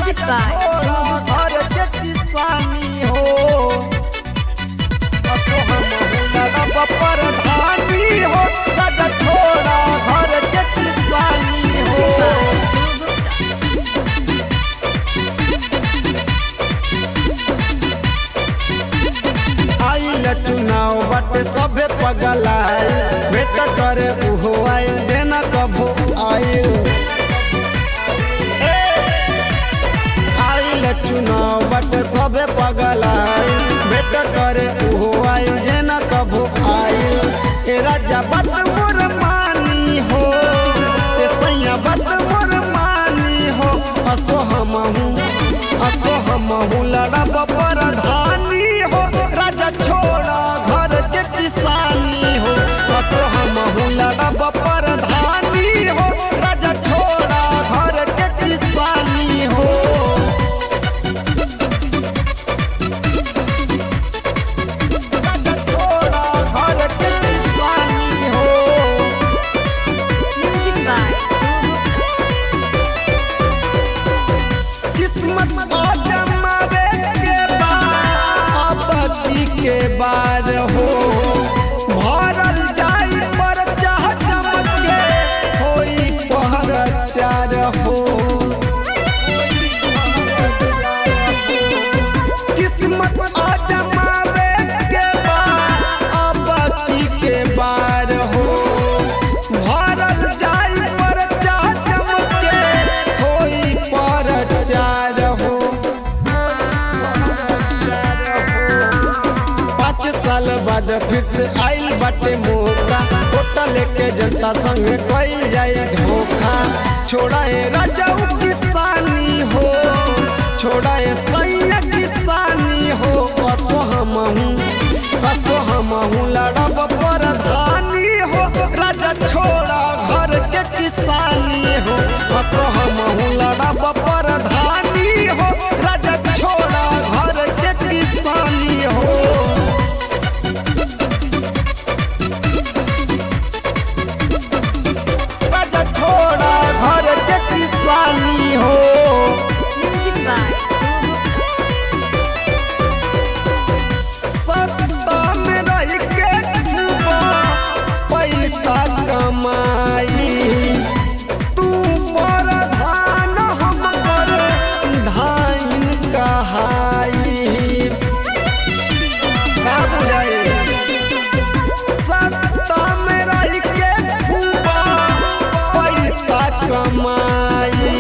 Music by घर के किसानी हो प्रधानी हो राजा छोड़ा घर के किसानी हो। आइल चुनाव बटे सभे पगलाए भेट करे उहो आइल देना कभो आइल चुनाव बटे सभे पगलाए भेट करे उहो आइल जेना कभो आइल ए राजा बात मोर मानी हो ए सैया बात मोर मानी हो असो हमहू लड़ब प्रधानी हो राजा छोड़ा घर के किसानी हो असो हमहू लड़ब प्रधानी हो राजा छोड़ा घर के किसानी हो। के बार हो भरल जाई पर चाह चमके होई पहर चार हो किस्मत आजमावे के बाद के बार हो भरल जाई पर चाह चमके होई पहर चार हो। साल बाद फिर से आइल बाटे मौका वोटा लेके जनता संग कइल जाई धोखा छोड़ाए राजा किसानी हो छोड़ाए सैया किसानी हो असो हमहू लड़ब प्रधानी हो राजा छोड़ा घर के किसानी हो असो हमहू लड़ब प्रधानी हो राजा छोड़ा घर के किसानी हो। हो म्यूजिक बाय सत्ता में रह के पैसा कमाई तू प्रधान हम पर धाइन कहाई का बुझाई सत्ता में रह के पैसा कमाई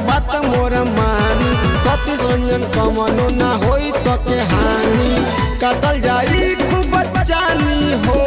बात मोर मानी सतीश रंजन कमनो ना होई तो के हानि कटल जाई खूब जानी हो।